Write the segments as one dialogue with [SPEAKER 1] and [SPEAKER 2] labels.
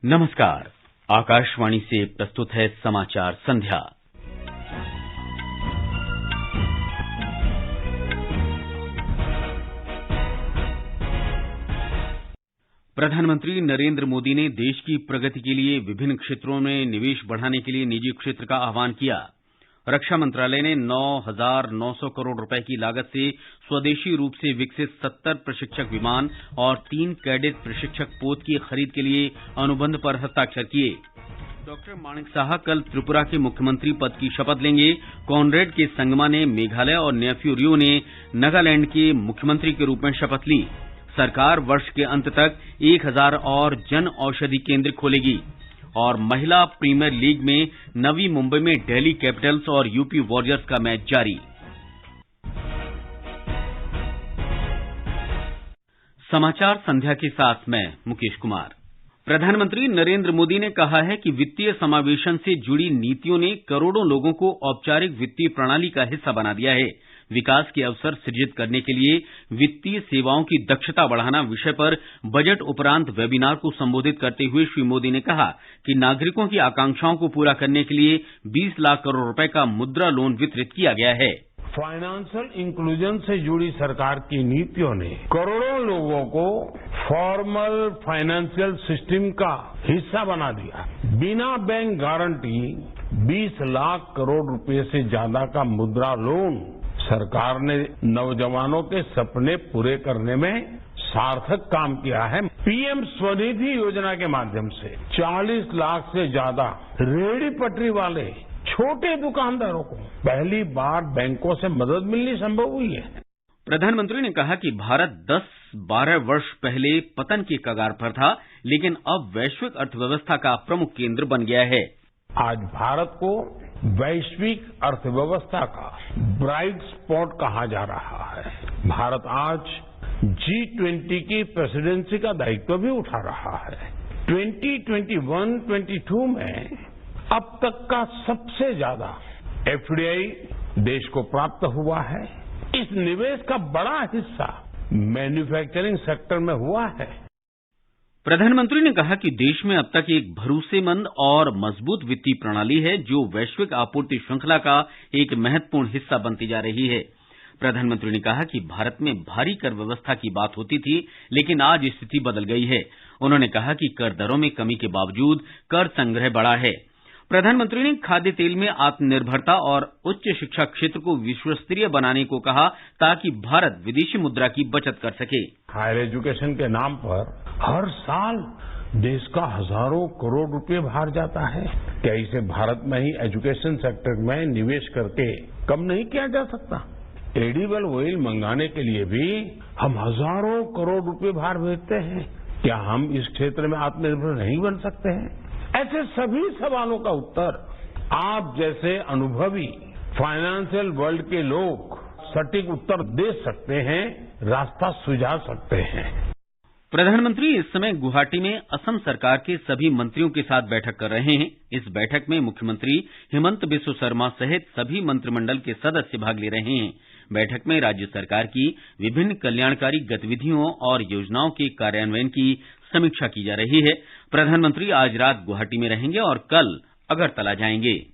[SPEAKER 1] नमस्कार। आकाशवाणी से प्रस्तुत है समाचार संध्या। प्रधानमंत्री नरेंद्र मोदी ने देश की प्रगति के लिए विभिन्न क्षेत्रों में निवेश बढ़ाने के लिए निजी क्षेत्र का आह्वान किया। रक्षा मंत्रालय ने 9,900 करोड़ रुपए की लागत से स्वदेशी रूप से विकसित 70 प्रशिक्षक विमान और 3 कैडेट प्रशिक्षक पोत की खरीद के लिए अनुबंध पर हस्ताक्षर किए। डॉक्टर माणिक साहा कल त्रिपुरा के मुख्यमंत्री पद की शपथ लेंगे। कॉनरेड के संगमा ने मेघालय और नेफ्यू रियो ने नागालैंड के मुख्यमंत्री के रूप में शपथ ली। सरकार वर्ष के अंत तक 1000 और जन औषधि केंद्र खोलेगी। और महिला प्रीमियर लीग में नवी मुंबई में दिल्ली कैपिटल्स और यूपी वॉरियर्स का मैच जारी। समाचार संध्या के साथ मैं मुकेश कुमार। प्रधानमंत्री नरेंद्र मोदी ने कहा है कि वित्तीय समावेशन से जुड़ी नीतियों ने करोड़ों लोगों को औपचारिक वित्तीय प्रणाली का हिस्सा बना दिया है। विकास के अवसर सृजित करने के लिए वित्तीय सेवाओं की दक्षता बढ़ाना विषय पर बजट उपरांत वेबिनार को संबोधित करते हुए श्री मोदी ने कहा कि नागरिकों की आकांक्षाओं को पूरा करने के लिए 20 लाख करोड़ रुपए का मुद्रा लोन वितरित किया गया है।
[SPEAKER 2] फाइनेंशियल इंक्लूजन से जुड़ी सरकार की नीतियों ने करोड़ों लोगों को फॉर्मल फाइनेंशियल सिस्टम का हिस्सा बना दिया। बिना बैंक गारंटी 20 लाख करोड़ रुपए से ज्यादा का मुद्रा लोन सरकार ने नौजवानों के सपने पूरे करने में सार्थक काम किया है। पीएम स्वनिधि योजना के माध्यम से 40 लाख से ज्यादा रेहड़ी पटरी वाले छोटे दुकानदारों को पहली बार बैंकों से मदद मिलनी संभव हुई है।
[SPEAKER 1] प्रधानमंत्री ने कहा कि भारत 10-12 वर्ष पहले पतन के कगार पर था, लेकिन अब वैश्विक अर्थव्यवस्था का प्रमुख केंद्र बन गया है।
[SPEAKER 2] आज भारत को वैश्विक अर्थव्यवस्था का ब्राइट स्पॉट कहा जा रहा है। भारत आज G20 की प्रेसिडेंसी का दायित्व भी उठा रहा है। 2021-22 में अब तक का सबसे ज्यादा FDI देश को प्राप्त हुआ है। इस निवेश का बड़ा हिस्सा मैन्युफैक्चरिंग सेक्टर में हुआ है।
[SPEAKER 1] प्रधानमंत्री ने कहा कि देश में अब तक एक भरोसेमंद और मजबूत वित्तीय प्रणाली है, जो वैश्विक आपूर्ति श्रृंखला का एक महत्वपूर्ण हिस्सा बनती जा रही है। प्रधानमंत्री ने कहा कि भारत में भारी कर व्यवस्था की बात होती थी, लेकिन आज स्थिति बदल गई है। उन्होंने कहा कि कर दरों में कमी के बावजूद कर संग्रह बढ़ा है। प्रधानमंत्री ने खाद्य तेल में आत्मनिर्भरता और उच्च शिक्षा क्षेत्र को विश्वस्तरीय बनाने को कहा, ताकि भारत विदेशी मुद्रा की बचत कर सके।
[SPEAKER 2] हायर एजुकेशन के नाम पर हर साल देश का हजारों करोड़ रुपए बाहर जाता है। क्या इसे भारत में ही एजुकेशन सेक्टर में निवेश करके कम नहीं किया जा सकता? एडिबल ऑयल मंगाने के लिए भी हम हजारों करोड़ रुपए बाहर भेजते हैं। क्या हम इस क्षेत्र में आत्मनिर्भर नहीं बन सकते हैं? ऐसे सभी सवालों का उत्तर आप जैसे अनुभवी फाइनेंशियल वर्ल्ड के लोग सटीक उत्तर दे सकते हैं, रास्ता सुझा सकते हैं।
[SPEAKER 1] प्रधानमंत्री इस समय गुवाहाटी में असम सरकार के सभी मंत्रियों के साथ बैठक कर रहे हैं। इस बैठक में मुख्यमंत्री हिमंत बिस्व शर्मा सहित सभी मंत्रिमंडल के सदस्य भाग ले रहे हैं। बैठक में राज्य सरकार की विभिन्न कल्याणकारी गतिविधियों और योजनाओं के कार्यान्वयन की समीक्षा की जा रही है। प्रधानमंत्री आज रात गुवाहाटी में रहेंगे और कल अगरतला जाएंगे।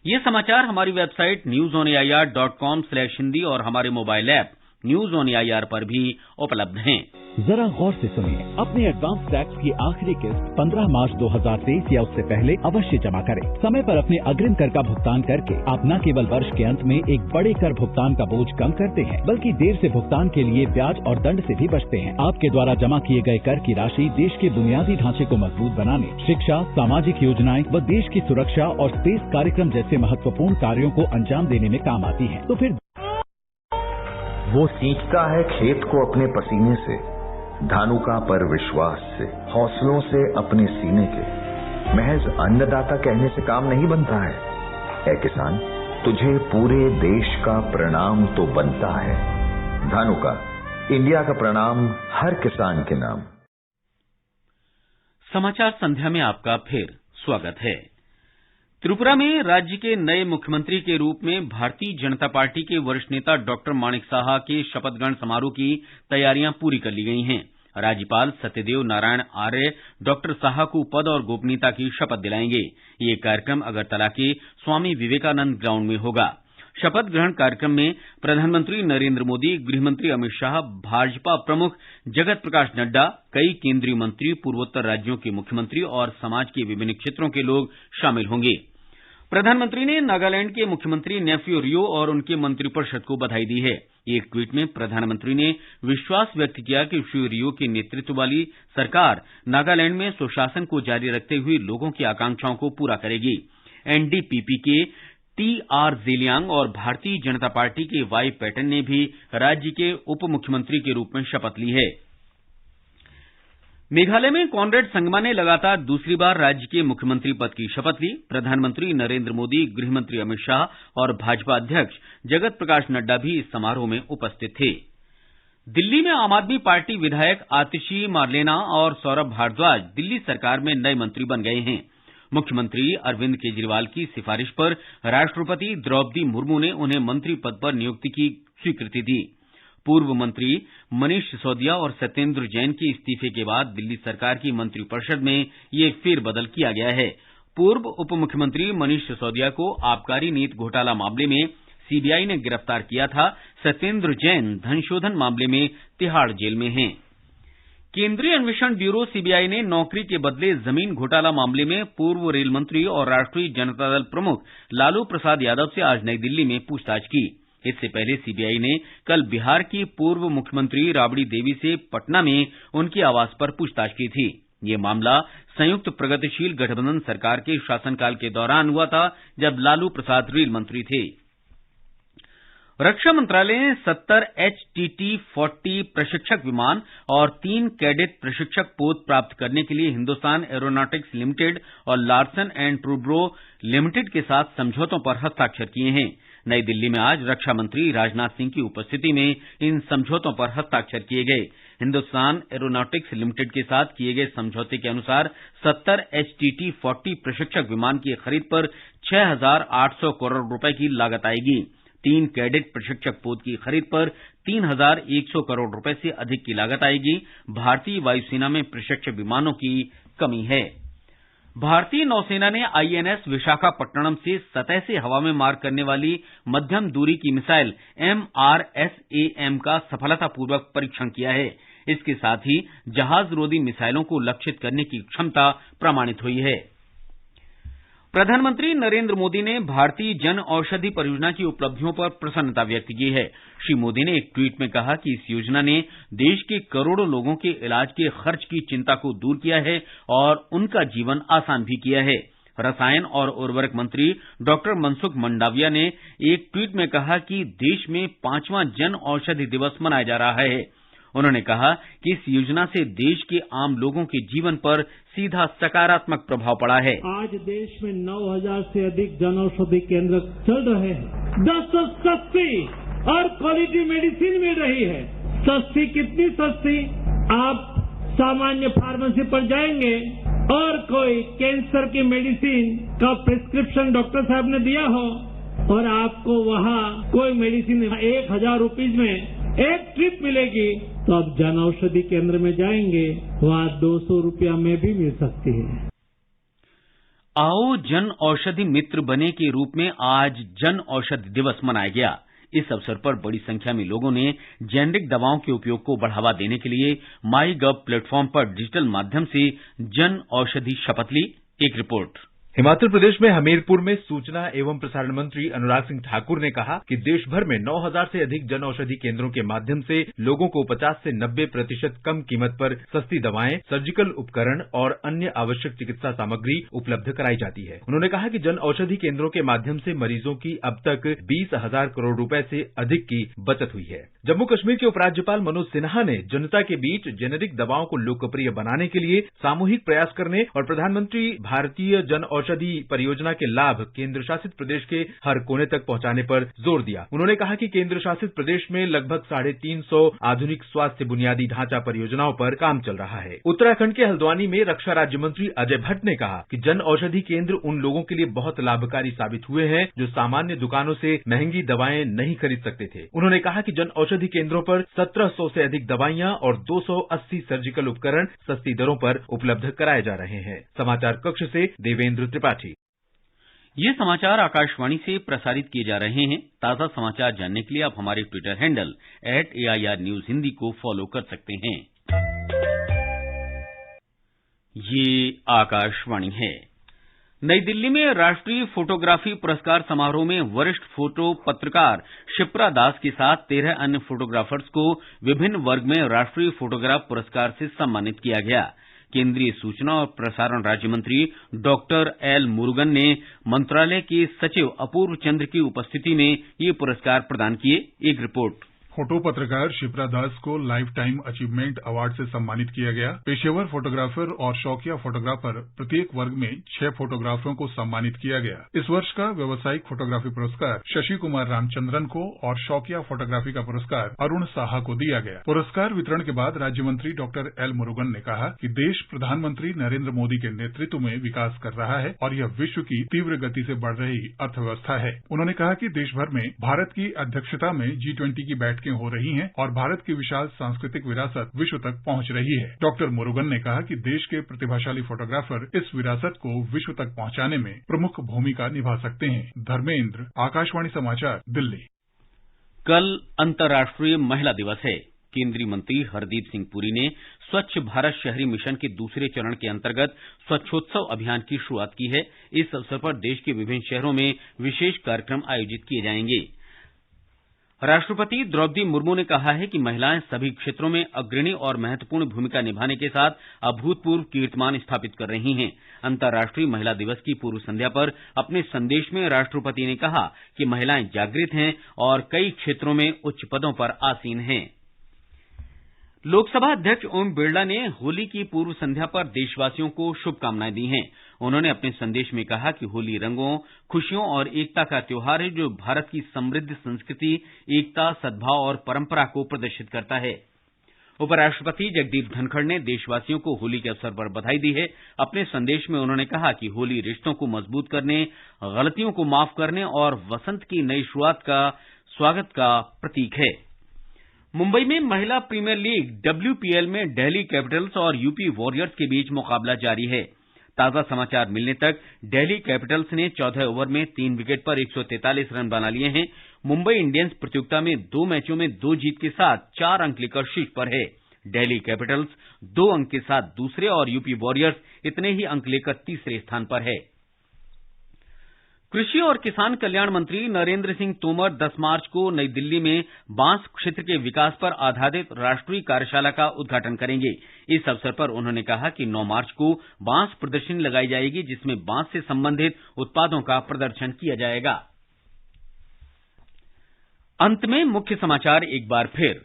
[SPEAKER 1] ये समाचार हमारी वेबसाइट newsonair.com/hindi और हमारे mobile app news on AIR पर भी उपलब्ध हैं।
[SPEAKER 3] जरा गौर से सुनिए। अपने एडवांस टैक्स की आखिरी किस्त 15 मार्च 2023 या उससे पहले अवश्य जमा करें। समय पर अपने अग्रिम कर का भुगतान करके आप न केवल वर्ष के अंत में एक बड़े कर भुगतान का बोझ कम करते हैं, बल्कि देर से भुगतान के लिए ब्याज और दंड से भी बचते हैं। आपके द्वारा जमा किए गए कर की राशि देश के बुनियादी ढांचे को मजबूत बनाने, शिक्षा, सामाजिक योजनाएं व देश की सुरक्षा और स्पेस कार्यक्रम जैसे महत्वपूर्ण कार्यों को अंजाम देने में काम आती है। तो फिर
[SPEAKER 4] वो सींचता है खेत को अपने पसीने से, धानुका पर विश्वास से, हौसलों से अपने सीने के। महज अन्नदाता कहने से काम नहीं बनता है। ऐ किसान, तुझे पूरे देश का प्रणाम तो बनता है। धानुका, इंडिया का प्रणाम हर किसान के नाम।
[SPEAKER 1] समाचार संध्या में आपका फिर स्वागत है। त्रिपुरा में राज्य के नए मुख्यमंत्री के रूप में भारतीय जनता पार्टी के वरिष्ठ नेता डॉक्टर माणिक साहा के शपथ ग्रहण समारोह की तैयारियां पूरी कर ली गई हैं। राज्यपाल सत्यदेव नारायण आर्य डॉक्टर साहा को पद और गोपनीयता की शपथ दिलाएंगे। ये कार्यक्रम अगरतला के स्वामी विवेकानंद ग्राउंड में होगा। शपथ ग्रहण कार्यक्रम में प्रधानमंत्री नरेंद्र मोदी, गृहमंत्री अमित शाह, भाजपा प्रमुख जगत प्रकाश नड्डा, कई केंद्रीय मंत्री, पूर्वोत्तर राज्यों के मुख्यमंत्री और समाज के विभिन्न क्षेत्रों के लोग शामिल होंगे। प्रधानमंत्री ने नागालैंड के मुख्यमंत्री नेफ्यू रियो और उनके मंत्रिपरिषद को बधाई दी है। एक ट्वीट में प्रधानमंत्री ने विश्वास व्यक्त किया कि श्री रियो के नेतृत्व वाली सरकार नागालैंड में सुशासन को जारी रखते हुए लोगों की आकांक्षाओं को पूरा करेगी। एनडीपीपी के टीआर जेलियांग और भारतीय जनता पार्टी के वाई पैटन ने भी राज्य के उप मुख्यमंत्री के रूप में शपथ ली है। मेघालय में कॉनरेड संगमा ने लगातार दूसरी बार राज्य के मुख्यमंत्री पद की शपथ ली। प्रधानमंत्री नरेंद्र मोदी, गृहमंत्री अमित शाह और भाजपा अध्यक्ष जगत प्रकाश नड्डा भी इस समारोह में उपस्थित थे। दिल्ली में आम आदमी पार्टी विधायक आतिशी मार्लेना और सौरभ भारद्वाज दिल्ली सरकार में नए मंत्री बन गए हैं। मुख्यमंत्री अरविंद केजरीवाल की सिफारिश पर राष्ट्रपति द्रौपदी मुर्मू ने उन्हें मंत्री पद पर नियुक्ति की स्वीकृति दी। पूर्व मंत्री मनीष सिसोदिया और सत्येंद्र जैन के इस्तीफे के बाद दिल्ली सरकार की मंत्रिपरिषद में ये फेरबदल किया गया है। पूर्व उप मुख्यमंत्री मनीष सिसोदिया को आबकारी नीति घोटाला मामले में सीबीआई ने गिरफ्तार किया था। सत्येंद्र जैन धनशोधन मामले में तिहाड़ जेल में हैं। केंद्रीय अन्वेषण ब्यूरो सीबीआई ने नौकरी के बदले जमीन घोटाला मामले में पूर्व रेल मंत्री और राष्ट्रीय जनता दल प्रमुख लालू प्रसाद यादव से आज नई दिल्ली में पूछताछ की। इससे पहले सीबीआई ने कल बिहार की पूर्व मुख्यमंत्री राबड़ी देवी से पटना में उनके आवास पर पूछताछ की थी। ये मामला संयुक्त प्रगतिशील गठबंधन सरकार के शासनकाल के दौरान हुआ था, जब लालू प्रसाद रेल मंत्री थे। रक्षा मंत्रालय ने 70 HTT-40 प्रशिक्षक विमान और 3 कैडेट प्रशिक्षक पोत प्राप्त करने के लिए हिंदुस्तान एरोनॉटिक्स लिमिटेड और लार्सन एंड टूब्रो लिमिटेड के साथ समझौतों पर हस्ताक्षर किए हैं। नई दिल्ली में आज रक्षा मंत्री राजनाथ सिंह की उपस्थिति में इन समझौतों पर हस्ताक्षर किए गए। हिंदुस्तान एरोनॉटिक्स लिमिटेड के साथ किए गए समझौते के अनुसार 70 HTT-40 प्रशिक्षक विमान की खरीद पर 6,800 करोड़ रुपए की लागत आएगी। 3 कैडेट प्रशिक्षक पोत की खरीद पर 3,100 करोड़ रुपए से अधिक की लागत आएगी। भारतीय वायुसेना में प्रशिक्षक विमानों की कमी है। भारतीय नौसेना ने आईएनएस विशाखापट्टनम से सतह से हवा में मार करने वाली मध्यम दूरी की मिसाइल MRSAM का सफलतापूर्वक परीक्षण किया है। इसके साथ ही जहाज रोधी मिसाइलों को लक्षित करने की क्षमता प्रमाणित हुई है। प्रधानमंत्री नरेंद्र मोदी ने भारतीय जन औषधि परियोजना की उपलब्धियों पर प्रसन्नता व्यक्त की है। श्री मोदी ने एक ट्वीट में कहा कि इस योजना ने देश के करोड़ों लोगों के इलाज के खर्च की चिंता को दूर किया है और उनका जीवन आसान भी किया है। रसायन और उर्वरक मंत्री डॉक्टर मनसुख मंडाविया ने एक ट्वीट में कहा कि देश में 5वां जन औषधि दिवस मनाया जा रहा है। उन्होंने कहा कि इस योजना से देश के आम लोगों के जीवन पर सीधा सकारात्मक प्रभाव पड़ा है।
[SPEAKER 5] आज देश में 9,000 से अधिक जन औषधि केंद्र चल रहे हैं। 10 सस्ती और क्वालिटी मेडिसिन मिल रही है। सस्ती कितनी सस्ती? आप सामान्य फार्मेसी पर जाएंगे और कोई कैंसर की मेडिसिन का प्रिस्क्रिप्शन डॉक्टर साहब ने दिया हो और आपको वहाँ कोई मेडिसिन 1,000 रुपीज में एक ट्रिप मिलेगी, तो आप जन औषधि केंद्र में जाएंगे, वहाँ 200 रुपया में भी मिल सकती है।
[SPEAKER 1] आओ जन औषधि मित्र बने के रूप में आज जन औषधि दिवस मनाया गया। इस अवसर पर बड़ी संख्या में लोगों ने जेनेरिक दवाओं के उपयोग को बढ़ावा देने के लिए माई गव प्लेटफॉर्म पर डिजिटल माध्यम से जन औषधि शपथ ली। एक रिपोर्ट।
[SPEAKER 6] हिमाचल प्रदेश में हमीरपुर में सूचना एवं प्रसारण मंत्री अनुराग सिंह ठाकुर ने कहा कि देश भर में 9,000 से अधिक जन औषधि केंद्रों के माध्यम से लोगों को 50 से 90% कम कीमत पर सस्ती दवाएं, सर्जिकल उपकरण और अन्य आवश्यक चिकित्सा सामग्री उपलब्ध कराई जाती है। उन्होंने कहा कि जन औषधि केंद्रों के माध्यम से मरीजों की अब तक 20,000 करोड़ रुपए से अधिक की बचत हुई है। जम्मू कश्मीर के उपराज्यपाल मनोज सिन्हा ने जनता के बीच जेनेरिक दवाओं को लोकप्रिय बनाने के लिए सामूहिक प्रयास करने और प्रधानमंत्री भारतीय जन औषधि परियोजना के लाभ केंद्र शासित प्रदेश के हर कोने तक पहुंचाने पर जोर दिया। उन्होंने कहा कि केंद्र शासित प्रदेश में लगभग 350 आधुनिक स्वास्थ्य बुनियादी ढांचा परियोजनाओं पर काम चल रहा है। उत्तराखंड के हल्द्वानी में रक्षा राज्य मंत्री अजय भट्ट ने कहा कि जन औषधि केंद्र उन लोगों के लिए बहुत लाभकारी साबित हुए हैं जो सामान्य दुकानों से महंगी दवाएं नहीं खरीद सकते थे। उन्होंने कहा कि जन औषधि केंद्रों पर 1700 से अधिक दवाइयां और 280 सर्जिकल उपकरण सस्ती दरों पर उपलब्ध कराए जा रहे हैं। समाचार कक्ष से देवेंद्र त्रिपाठी।
[SPEAKER 1] ये समाचार आकाशवाणी से प्रसारित किए जा रहे हैं। ताजा समाचार जानने के लिए आप हमारे Twitter handle @AIR News Hindi को फॉलो कर सकते हैं। ये आकाशवाणी है। नई दिल्ली में राष्ट्रीय फोटोग्राफी पुरस्कार समारोह में वरिष्ठ फोटो पत्रकार शिप्रा दास के साथ 13 अन्य फोटोग्राफर्स को विभिन्न वर्ग में राष्ट्रीय फोटोग्राफ पुरस्कार से सम्मानित किया गया। केंद्रीय सूचना और प्रसारण राज्य मंत्री डॉक्टर एल मुरुगन ने मंत्रालय के सचिव अपूर्व चंद्र की उपस्थिति में ये पुरस्कार प्रदान किए। एक रिपोर्ट।
[SPEAKER 7] फोटो पत्रकार शिप्रा दास को लाइफ टाइम अचीवमेंट अवार्ड से सम्मानित किया गया। पेशेवर फोटोग्राफर और शौकिया फोटोग्राफर प्रत्येक वर्ग में 6 फोटोग्राफरों को सम्मानित किया गया। इस वर्ष का व्यावसायिक फोटोग्राफी पुरस्कार शशि कुमार रामचंद्रन को और शौकिया फोटोग्राफी का पुरस्कार अरुण साहा को दिया गया। पुरस्कार वितरण के बाद राज्य मंत्री डॉक्टर एल मुरुगन ने कहा कि देश प्रधानमंत्री नरेंद्र मोदी के नेतृत्व में विकास कर रहा है और यह विश्व की तीव्र गति से बढ़ रही अर्थव्यवस्था है। उन्होंने कहा कि देश भर में भारत की अध्यक्षता में G20 की बैठकें हो रही हैं और भारत की विशाल सांस्कृतिक विरासत विश्व तक पहुंच रही है। डॉक्टर मुरुगन ने कहा कि देश के प्रतिभाशाली फोटोग्राफर इस विरासत को विश्व तक पहुंचाने में प्रमुख भूमिका निभा सकते हैं। धर्मेंद्र, आकाशवाणी समाचार, दिल्ली।
[SPEAKER 1] कल अंतर्राष्ट्रीय महिला दिवस है। केंद्रीय मंत्री हरदीप सिंह पुरी ने स्वच्छ भारत शहरी मिशन के दूसरे चरण के अंतर्गत स्वच्छोत्सव अभियान की शुरुआत की है। इस अवसर पर देश के विभिन्न शहरों में विशेष कार्यक्रम आयोजित किए जाएंगे। राष्ट्रपति द्रौपदी मुर्मू ने कहा है कि महिलाएं सभी क्षेत्रों में अग्रणी और महत्वपूर्ण भूमिका निभाने के साथ अभूतपूर्व कीर्तिमान स्थापित कर रही हैं। अंतर्राष्ट्रीय महिला दिवस की पूर्व संध्या पर अपने संदेश में राष्ट्रपति ने कहा कि महिलाएं जागृत हैं और कई क्षेत्रों में उच्च पदों पर आसीन हैं। लोकसभा अध्यक्ष ओम बिरला ने होली की पूर्व संध्या पर देशवासियों को शुभकामनाएं दी हैं। उन्होंने अपने संदेश में कहा कि होली रंगों, खुशियों और एकता का त्योहार है जो भारत की समृद्ध संस्कृति, एकता, सद्भाव और परंपरा को प्रदर्शित करता है। उपराष्ट्रपति जगदीप धनखड़ ने देशवासियों को होली के अवसर पर बधाई दी है। अपने संदेश में उन्होंने कहा कि होली रिश्तों को मजबूत करने, गलतियों को माफ करने और वसंत की नई शुरुआत का स्वागत का प्रतीक है। मुंबई में महिला प्रीमियर लीग WPL में दिल्ली कैपिटल्स और यूपी वॉरियर्स के बीच मुकाबला जारी है। ताजा समाचार मिलने तक दिल्ली कैपिटल्स ने 14 ओवर में 3 विकेट पर 143 रन बना लिए हैं। मुंबई इंडियंस प्रतियोगिता में 2 मैचों में 2 जीत के साथ 4 अंक लेकर शीर्ष पर है। दिल्ली कैपिटल्स 2 अंक के साथ दूसरे और यूपी वॉरियर्स इतने ही अंक लेकर तीसरे स्थान पर है। कृषि और किसान कल्याण मंत्री नरेंद्र सिंह तोमर 10 मार्च को नई दिल्ली में बांस क्षेत्र के विकास पर आधारित राष्ट्रीय कार्यशाला का उद्घाटन करेंगे। इस अवसर पर उन्होंने कहा कि 9 मार्च को बांस प्रदर्शनी लगाई जाएगी जिसमें बांस से संबंधित उत्पादों का प्रदर्शन किया जाएगा। अंत में मुख्य समाचार एक बार फिर।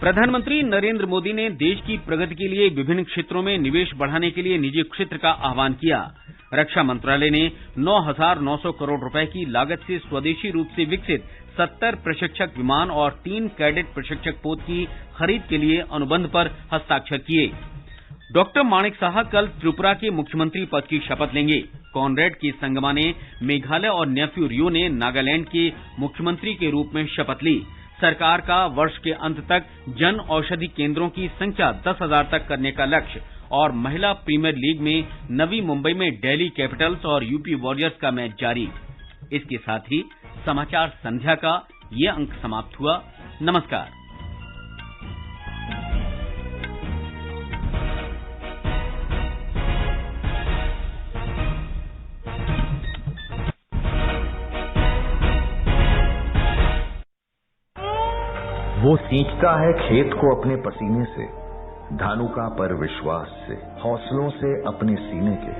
[SPEAKER 1] प्रधानमंत्री नरेंद्र मोदी ने देश की प्रगति के लिए विभिन्न क्षेत्रों में निवेश बढ़ाने के लिए निजी क्षेत्र का आह्वान किया। रक्षा मंत्रालय ने 9,900 करोड़ रुपए की लागत से स्वदेशी रूप से विकसित 70 प्रशिक्षक विमान और 3 कैडेट प्रशिक्षक पोत की खरीद के लिए अनुबंध पर हस्ताक्षर किए। डॉक्टर माणिक साहा कल त्रिपुरा के मुख्यमंत्री पद की शपथ लेंगे। कॉनरेड के संगमा ने मेघालय और नेफ्यू रियो ने नागालैंड के मुख्यमंत्री के रूप में शपथ ली। सरकार का वर्ष के अंत तक जन औषधि केंद्रों की संख्या 10,000 तक करने का लक्ष्य और महिला प्रीमियर लीग में नवी मुंबई में दिल्ली कैपिटल्स और यूपी वॉरियर्स का मैच जारी। इसके साथ ही समाचार संध्या का ये अंक समाप्त हुआ। नमस्कार।
[SPEAKER 4] वो सींचता है खेत को अपने पसीने से, धानुका पर विश्वास से, हौसलों से अपने सीने के।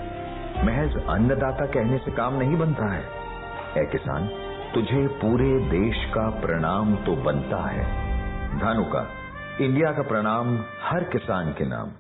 [SPEAKER 4] महज अन्नदाता कहने से काम नहीं बनता है। ऐ किसान, तुझे पूरे देश का प्रणाम तो बनता है। धानुका, इंडिया का प्रणाम हर किसान के नाम।